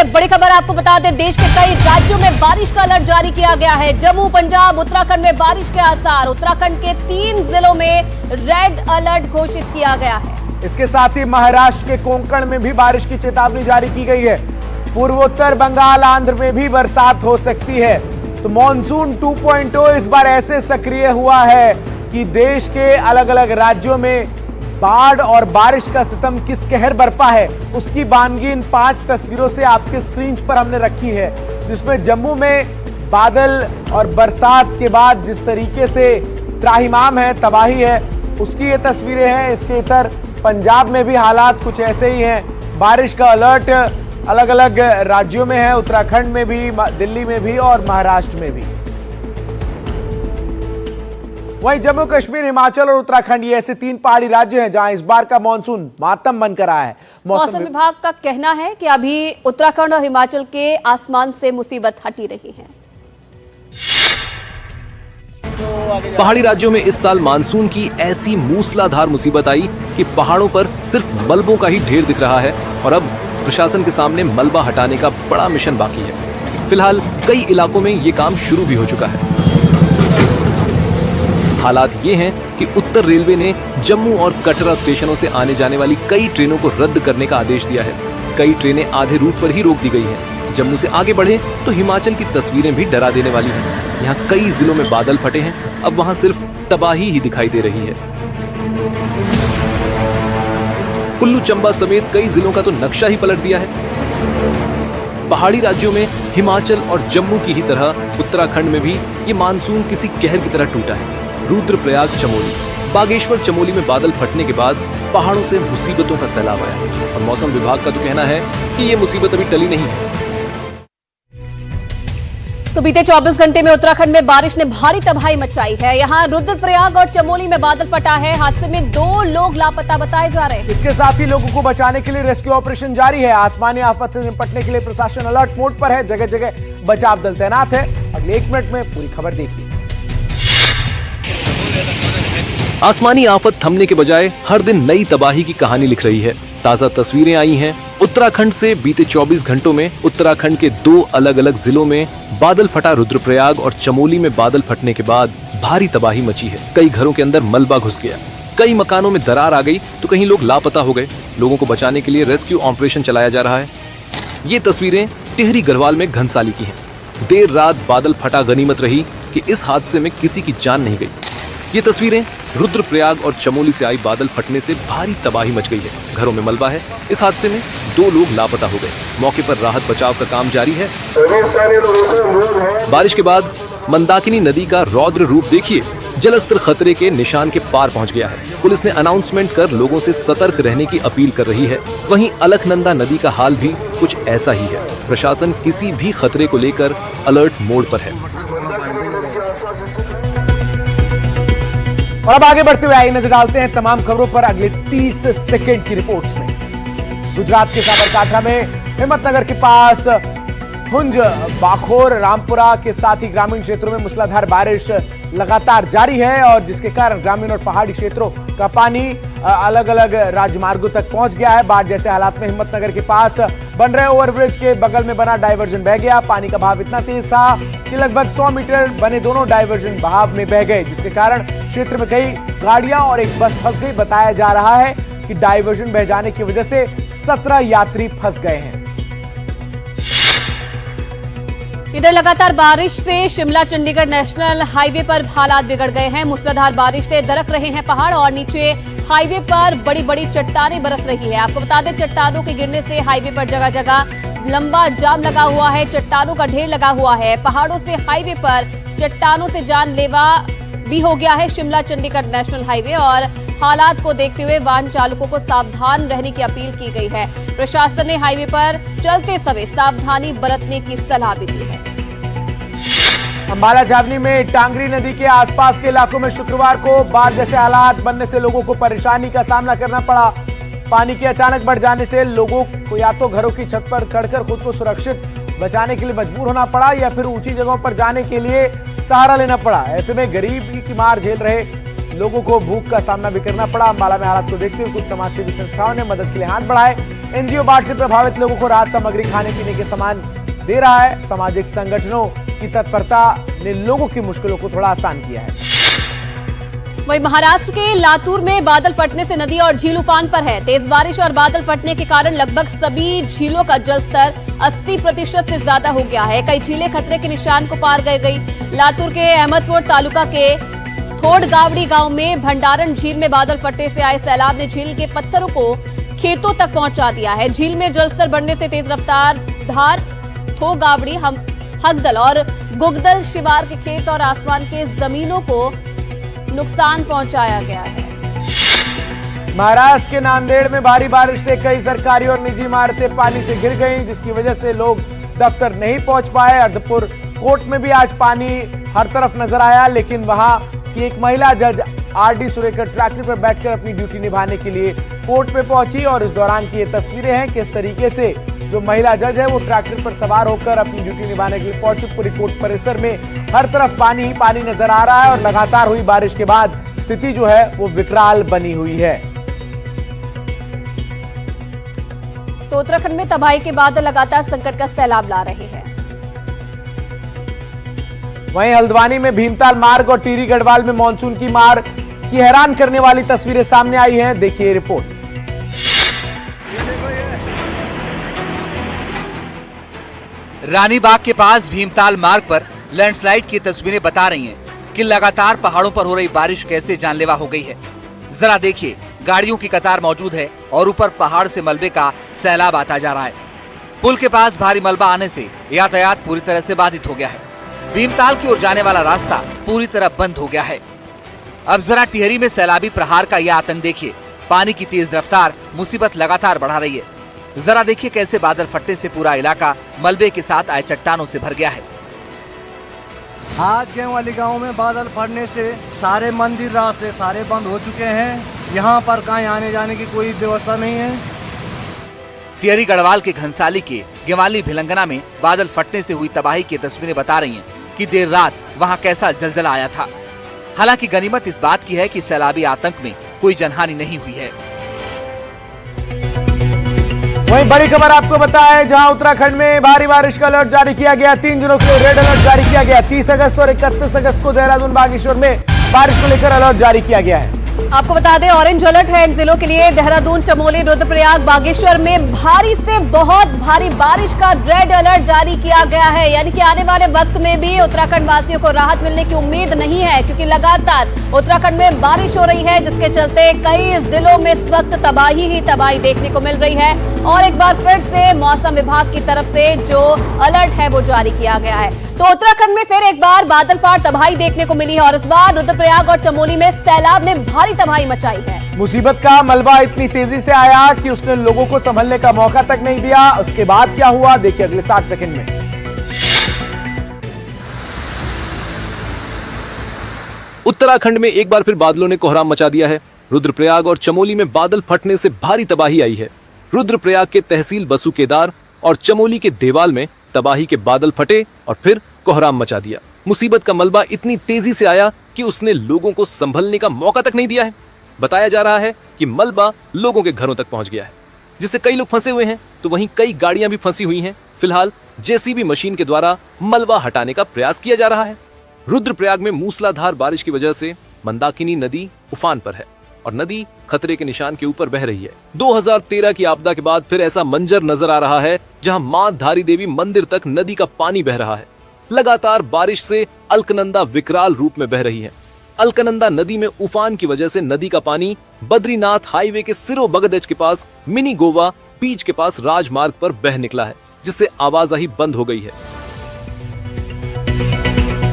बड़ी खबर आपको बता दें, देश के कई राज्यों में बारिश का अलर्ट जारी किया गया है। जम्मू, पंजाब, उत्तराखंड में बारिश के आसार। उत्तराखंड के 3 जिलों में रेड अलर्ट घोषित किया गया है। इसके साथ ही महाराष्ट्र के कोंकण में भी बारिश की चेतावनी जारी की गई है। पूर्वोत्तर बंगाल, आंध्र में भी बरसात हो सकती है। तो मॉनसून 2.0 इस बार ऐसे सक्रिय हुआ है कि देश के अलग अलग राज्यों में बाढ़ और बारिश का सितम किस कहर बरपा है, उसकी बानगी इन 5 तस्वीरों से आपके स्क्रीन पर हमने रखी है, जिसमें जम्मू में बादल और बरसात के बाद जिस तरीके से त्राहिमाम है, तबाही है, उसकी ये तस्वीरें हैं। इसके इतर पंजाब में भी हालात कुछ ऐसे ही हैं। बारिश का अलर्ट अलग अलग राज्यों में है, उत्तराखंड में भी, दिल्ली में भी और महाराष्ट्र में भी। वहीं जम्मू कश्मीर, हिमाचल और उत्तराखंड ये ऐसे 3 पहाड़ी राज्य हैं जहां इस बार का मानसून मातम बनकर आया है। मौसम विभाग का कहना है कि अभी उत्तराखंड और हिमाचल के आसमान से मुसीबत हटी रही है। पहाड़ी राज्यों में इस साल मानसून की ऐसी मूसलाधार मुसीबत आई कि पहाड़ों पर सिर्फ मलबों का ही ढेर दिख रहा है और अब प्रशासन के सामने मलबा हटाने का बड़ा मिशन बाकी है। फिलहाल कई इलाकों में ये काम शुरू भी हो चुका है। हालात ये हैं कि उत्तर रेलवे ने जम्मू और कटरा स्टेशनों से आने जाने वाली कई ट्रेनों को रद्द करने का आदेश दिया है। कई ट्रेनें आधे रूट पर ही रोक दी गई हैं। जम्मू से आगे बढ़े तो हिमाचल की तस्वीरें भी डरा देने वाली हैं। यहाँ कई जिलों में बादल फटे हैं, अब वहाँ सिर्फ तबाही ही दिखाई दे रही है। कुल्लू, चंबा समेत कई जिलों का तो नक्शा ही पलट दिया है। पहाड़ी राज्यों में हिमाचल और जम्मू की ही तरह उत्तराखंड में भी ये मानसून किसी कहर की तरह टूटा है। रुद्रप्रयाग, चमोली, बागेश्वर, चमोली में बादल फटने के बाद पहाड़ों से मुसीबतों का सैलाब आया और मौसम विभाग का तो कहना है कि ये मुसीबत अभी टली नहीं है। तो बीते 24 घंटे में उत्तराखंड में बारिश ने भारी तबाही मचाई है। यहाँ रुद्रप्रयाग और चमोली में बादल फटा है। हादसे में 2 लोग लापता बताए जा रहे हैं। इसके साथ ही लोगों को बचाने के लिए रेस्क्यू ऑपरेशन जारी है। आसमानी आफत से निपटने के लिए प्रशासन अलर्ट मोड पर है। जगह जगह बचाव दल तैनात है। अगले 1 मिनट में पूरी खबर देखिए। आसमानी आफत थमने के बजाय हर दिन नई तबाही की कहानी लिख रही है। ताजा तस्वीरें आई हैं उत्तराखंड से। बीते 24 घंटों में उत्तराखंड के 2 अलग अलग जिलों में बादल फटा। रुद्रप्रयाग और चमोली में बादल फटने के बाद भारी तबाही मची है। कई घरों के अंदर मलबा घुस गया, कई मकानों में दरार आ गई, तो कहीं लोग लापता हो गए। लोगों को बचाने के लिए रेस्क्यू ऑपरेशन चलाया जा रहा है। ये तस्वीरें टिहरी गढ़वाल में घनसाली की हैं। देर रात बादल फटा गनीमत रही कि इस हादसे में किसी की जान नहीं गई। ये तस्वीरें रुद्रप्रयाग और चमोली से आई बादल फटने से भारी तबाही मच गई है। घरों में मलबा है। इस हादसे में 2 लोग लापता हो गए। मौके पर राहत बचाव का काम जारी है। बारिश के बाद मंदाकिनी नदी का रौद्र रूप देखिए। जलस्तर खतरे के निशान के पार पहुंच गया है। पुलिस ने अनाउंसमेंट कर लोगों से सतर्क रहने की अपील कर रही है। वहीं अलकनंदा नदी का हाल भी कुछ ऐसा ही है। प्रशासन किसी भी खतरे को लेकर अलर्ट मोड पर है। और अब आगे बढ़ते हुए आइए नजर डालते हैं तमाम खबरों पर अगले 30 सेकंड की रिपोर्ट्स में। गुजरात के साबरकांठा में हिम्मतनगर के पास हुंज, बाखोर, रामपुरा के साथ ही ग्रामीण क्षेत्रों में मूसलाधार बारिश लगातार जारी है और जिसके कारण ग्रामीण और पहाड़ी क्षेत्रों का पानी अलग अलग राजमार्गों तक पहुंच गया है। बाढ़ जैसे हालात में हिम्मतनगर के पास बन रहे ओवरब्रिज के बगल में बना डायवर्जन बह गया। पानी का बहाव इतना तेज था कि लगभग 100 मीटर बने दोनों डायवर्जन बहाव में बह गए, जिसके कारण क्षेत्र में कई गाड़ियां और एक बस फंस गई। बताया जा रहा है कि डायवर्जन बह जाने की वजह से 17 यात्री फंस गए हैं। इधर लगातार बारिश से शिमला चंडीगढ़ नेशनल हाईवे पर हालात बिगड़ गए हैं। मूसलाधार बारिश से दरक रहे हैं पहाड़ और नीचे हाईवे पर बड़ी बड़ी चट्टानें बरस रही है। आपको बता दें, चट्टानों के गिरने से हाईवे पर जगह जगह लंबा जाम लगा हुआ है। चट्टानों का ढेर लगा हुआ है। पहाड़ों से हाईवे पर चट्टानों से जानलेवा भी हो गया है शिमला चंडीगढ़ नेशनल हाईवे और हालात को देखते हुए वाहन चालकों को सावधान रहने की अपील की गई है। प्रशासन ने हाईवे पर चलते समय सावधानी बरतने की सलाह भी दी है। अंबाला छावनी में टांगरी नदी के आसपास के इलाकों में शुक्रवार को बाढ़ जैसे हालात बनने से लोगों को परेशानी का सामना करना पड़ा। पानी के अचानक बढ़ जाने से लोगों को या तो घरों की छत पर चढ़कर खुद को सुरक्षित बचाने के लिए मजबूर होना पड़ा या फिर ऊंची जगहों पर जाने के लिए सहारा लेना पड़ा। ऐसे में गरीबी की मार झेल रहे लोगों को भूख का सामना भी करना पड़ा। अंबाला में हालात को देखते हुए कुछ समाजसेवी संस्थाओं ने मदद के लिए हाथ बढ़ाए। एनजीओ बाढ़ से प्रभावित लोगों को राहत सामग्री, खाने पीने के सामान दे रहा है। सामाजिक संगठनों की तत्परता ने लोगों की मुश्किलों को थोड़ा आसान किया है। वहीं महाराष्ट्र के लातूर में बादल फटने से नदी और झील उफान पर है। तेज बारिश और बादल फटने के कारण लगभग सभी झीलों का जलस्तर 80% से ज्यादा हो गया है। कई झीलें खतरे के निशान को पार कर गई। लातूर के अहमदपुर तालुका के थोड़गावड़ी गांव में भंडारण झील में बादल फटने से आए सैलाब ने झील के पत्थरों को खेतों तक पहुंचा दिया है। झील में जलस्तर बढ़ने से तेज रफ्तार धार, थोगावड़ी, हगदल और गुगदल शिवार के खेत और आसमान के जमीनों को नुकसान पहुंचाया गया है। महाराष्ट्र के नांदेड़ में भारी बारिश से कई सरकारी और निजी इमारतें पानी से घिर गईं, जिसकी वजह से लोग दफ्तर नहीं पहुंच पाए। अर्धपुर कोर्ट में भी आज पानी हर तरफ नजर आया, लेकिन वहां की एक महिला जज आरडी सुरेकर ट्रैक्टर पर बैठकर अपनी ड्यूटी निभाने के लिए कोर्ट में पहुंची और इस दौरान की ये तस्वीरें हैं किस तरीके से जो महिला जज है वो ट्रैक्टर पर सवार होकर अपनी ड्यूटी निभाने के लिए पहुंची। पूरी कोर्ट परिसर में हर तरफ पानी ही पानी नजर आ रहा है और लगातार हुई बारिश के बाद स्थिति जो है वो विकराल बनी हुई है। तो उत्तराखंड में तबाही के बाद लगातार संकट का सैलाब ला रहे हैं। वहीं हल्द्वानी में भीमताल मार्ग और टिहरी गढ़वाल में मानसून की मार की हैरान करने वाली तस्वीरें सामने आई हैं। देखिए रिपोर्ट। रानीबाग के पास भीमताल मार्ग पर लैंडस्लाइड की तस्वीरें बता रही हैं कि लगातार पहाड़ों पर हो रही बारिश कैसे जानलेवा हो गई है। जरा देखिए, गाड़ियों की कतार मौजूद है और ऊपर पहाड़ से मलबे का सैलाब आता जा रहा है। पुल के पास भारी मलबा आने से यातायात पूरी तरह से बाधित हो गया है। भीमताल की ओर जाने वाला रास्ता पूरी तरह बंद हो गया है। अब जरा टिहरी में सैलाबी प्रहार का यह आतंक देखिए। पानी की तेज रफ्तार मुसीबत लगातार बढ़ा रही है। जरा देखिए कैसे बादल फटने से पूरा इलाका मलबे के साथ आए चट्टानों से भर गया है। आज गेहूं वाली गांव में बादल फटने से सारे मंदिर रास्ते सारे बंद हो चुके हैं। यहाँ पर कहीं आने जाने की कोई व्यवस्था नहीं है। टिहरी गढ़वाल के घनसाली के गेवाली भिलंगना में बादल फटने से हुई तबाही की तस्वीरें बता रही हैं कि देर रात वहां कैसा जलजला आया था। हालांकि गनीमत इस बात की है कि सैलाबी आतंक में कोई जनहानि नहीं हुई है। वहीं बड़ी खबर आपको बताएं, जहां उत्तराखंड में भारी बारिश का अलर्ट जारी किया गया। 3 दिनों के लिए रेड अलर्ट जारी किया गया। 30 अगस्त और 31 अगस्त को देहरादून, बागेश्वर में बारिश को लेकर अलर्ट जारी किया गया है। आपको बता दें, ऑरेंज अलर्ट है इन जिलों के लिए। देहरादून, चमोली, रुद्रप्रयाग, बागेश्वर में भारी से बहुत भारी बारिश का रेड अलर्ट जारी किया गया है। यानी कि आने वाले वक्त में भी उत्तराखंड वासियों को राहत मिलने की उम्मीद नहीं है, क्योंकि लगातार उत्तराखंड में बारिश हो रही है, जिसके चलते कई जिलों में इस वक्त तबाही ही तबाही देखने को मिल रही है। और एक बार फिर से मौसम विभाग की तरफ से जो अलर्ट है वो जारी किया गया है। तो उत्तराखंड में फिर एक बार बादल फाड़ तबाही देखने को मिली है और इस बार रुद्रप्रयाग और चमोली में सैलाब ने भारी तबाही मचाई है। मुसीबत का मलबा इतनी तेजी से आया कि उसने लोगों को संभलने का मौका तक नहीं दिया। उसके बाद क्या हुआ, देखिए अगले 60 सेकंड में। उत्तराखंड में एक बार फिर बादलों ने कोहराम मचा दिया है। रुद्रप्रयाग और चमोली में बादल फटने से भारी तबाही आई है। रुद्रप्रयाग के तहसील बसु केदार और चमोली के देवाल में तबाही के बादल फटे और फिर कोहराम मचा दिया। मुसीबत का मलबा इतनी तेजी से आया कि उसने लोगों को संभलने का मौका तक नहीं दिया है। बताया जा रहा है कि मलबा लोगों के घरों तक पहुंच गया है, जिससे कई लोग फंसे हुए हैं, तो वहीं कई गाड़ियां भी फंसी हुई हैं। फिलहाल जेसीबी मशीन के द्वारा मलबा हटाने का प्रयास किया जा रहा है। रुद्रप्रयाग में मूसलाधार बारिश की वजह से मंदाकिनी नदी उफान पर है और नदी खतरे के निशान के ऊपर बह रही है। 2013 की आपदा के बाद फिर ऐसा मंजर नजर आ रहा है, जहां मां धारी देवी मंदिर तक नदी का पानी बह रहा है। लगातार बारिश से अलकनंदा विकराल रूप में बह रही है। अलकनंदा नदी में उफान की वजह से नदी का पानी बद्रीनाथ हाईवे के सिरो बगदज के पास मिनी गोवा बीच के पास राजमार्ग पर बह निकला है, जिससे आवाजाही बंद हो गई है।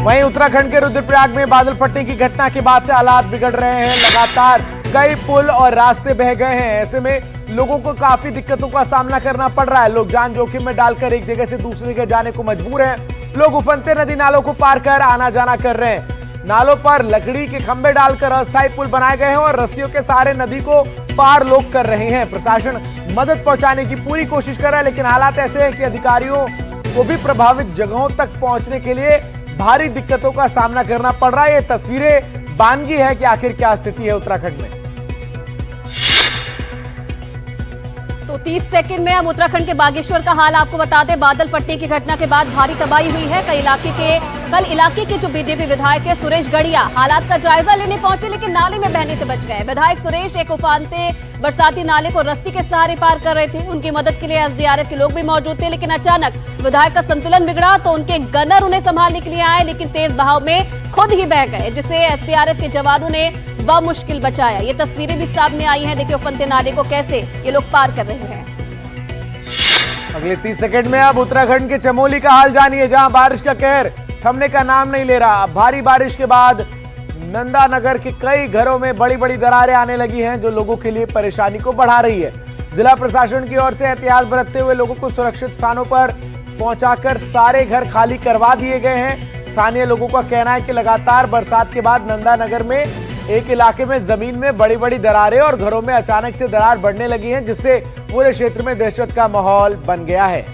वहीं उत्तराखंड के रुद्रप्रयाग में बादल फटने की घटना के बाद से हालात बिगड़ रहे हैं। लगातार कई पुल और रास्ते बह गए हैं। ऐसे में लोगों को काफी दिक्कतों का सामना करना पड़ रहा है। लोग जान जोखिम में डालकर एक जगह से दूसरी जगह जाने को मजबूर हैं। लोग उफनते नदी नालों को पार कर आना जाना कर रहे हैं। नालों पर लकड़ी के खंभे डालकर अस्थायी पुल बनाए गए हैं और रस्सियों के सहारे नदी को पार लोग कर रहे हैं। प्रशासन मदद पहुंचाने की पूरी कोशिश कर रहा है, लेकिन हालात ऐसे हैं कि अधिकारियों को भी प्रभावित जगहों तक पहुंचने के लिए भारी दिक्कतों का सामना करना पड़ रहा है। ये तस्वीरें दीवानगी है कि आखिर क्या स्थिति है उत्तराखंड में। तो 30 सेकंड में हम उत्तराखंड के बागेश्वर का हाल आपको बता दें। बादल फटने की घटना के बाद भारी तबाही हुई है। कल इलाके के जो बीजेपी विधायक है सुरेश गढ़िया हालात का जायजा लेने पहुंचे, लेकिन नाले में बहने से बच गए। विधायक सुरेश एक उफानते बरसाती नाले को रस्सी के सहारे पार कर रहे थे। उनकी मदद के लिए एसडीआरएफ के लोग भी मौजूद थे, लेकिन अचानक विधायक का संतुलन बिगड़ा तो उनके गनर उन्हें संभालने के लिए आए, लेकिन तेज बहाव में खुद ही बह गए, जिसे एसडीआरएफ के जवानों ने बमुश्किल बचाया। ये तस्वीरें भी सामने आई हैं। देखिए उफनते नाले को कैसे ये लोग पार कर रहे हैं। अगले 30 सेकंड में अब उत्तराखंड के चमोली का हाल जानिए, जहां बारिश का कहर थमने का नाम नहीं ले रहा। भारी बारिश के बाद नंदानगर के कई घरों में बड़ी बड़ी दरारें आने लगी हैं, जो लोगों के लिए परेशानी को बढ़ा रही है। जिला प्रशासन की ओर से एहतियात बरतते हुए लोगों को सुरक्षित स्थानों पर पहुंचाकर सारे घर खाली करवा दिए गए हैं। स्थानीय लोगों का कहना है कि लगातार बरसात के बाद नंदानगर में एक इलाके में जमीन में बड़ी बड़ी दरारें और घरों में अचानक से दरार बढ़ने लगी हैं, जिससे पूरे क्षेत्र में दहशत का माहौल बन गया है।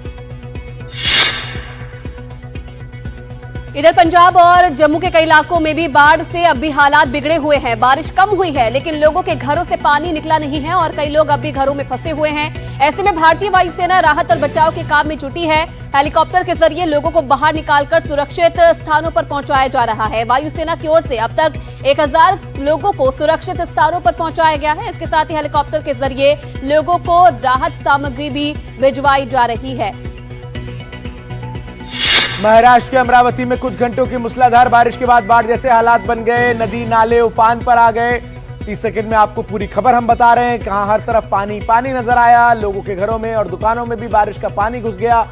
इधर पंजाब और जम्मू के कई इलाकों में भी बाढ़ से अब भी हालात बिगड़े हुए हैं। बारिश कम हुई है, लेकिन लोगों के घरों से पानी निकला नहीं है और कई लोग अब भी घरों में फंसे हुए हैं। ऐसे में भारतीय वायुसेना राहत और बचाव के काम में जुटी है। हेलीकॉप्टर के जरिए लोगों को बाहर निकालकर सुरक्षित स्थानों पर पहुंचाया जा रहा है। वायुसेना की ओर से अब तक 1000 लोगों को सुरक्षित स्थानों पर पहुंचाया गया है। इसके साथ ही हेलीकॉप्टर के जरिए लोगों को राहत सामग्री भी भिजवाई जा रही है। महाराष्ट्र के अमरावती में कुछ घंटों की मूसलाधार बारिश के बाद बाढ़ जैसे हालात बन गए। नदी नाले उफान पर आ गए। 30 सेकंड में आपको पूरी खबर हम बता रहे हैं, कहां हर तरफ पानी पानी नजर आया। लोगों के घरों में और दुकानों में भी बारिश का पानी घुस गया,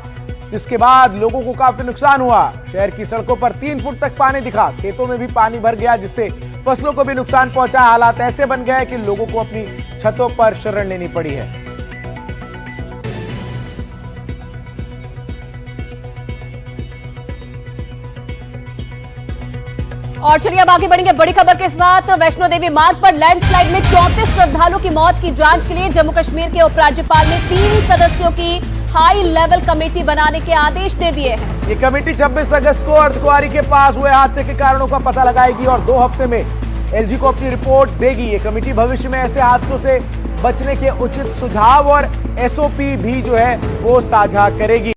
जिसके बाद लोगों को काफी नुकसान हुआ। शहर की सड़कों पर 3 फुट तक पानी दिखा। खेतों में भी पानी भर गया, जिससे फसलों को भी नुकसान पहुंचा। हालात ऐसे बन गए कि लोगों को अपनी छतों पर शरण लेनी पड़ी है। और चलिए अब आगे बढ़ेंगे बड़ी खबर के साथ। वैष्णो देवी मार्ग पर लैंडस्लाइड में 34 श्रद्धालुओं की मौत की जांच के लिए जम्मू कश्मीर के उपराज्यपाल ने 3 सदस्यों की हाई लेवल कमेटी बनाने के आदेश दे दिए हैं। ये कमेटी 26 अगस्त को अर्धकुंवारी के पास हुए हादसे के कारणों का पता लगाएगी और 2 हफ्ते में एलजी को अपनी रिपोर्ट देगी। ये कमेटी भविष्य में ऐसे हादसों से बचने के उचित सुझाव और एसओपी भी जो है वो साझा करेगी।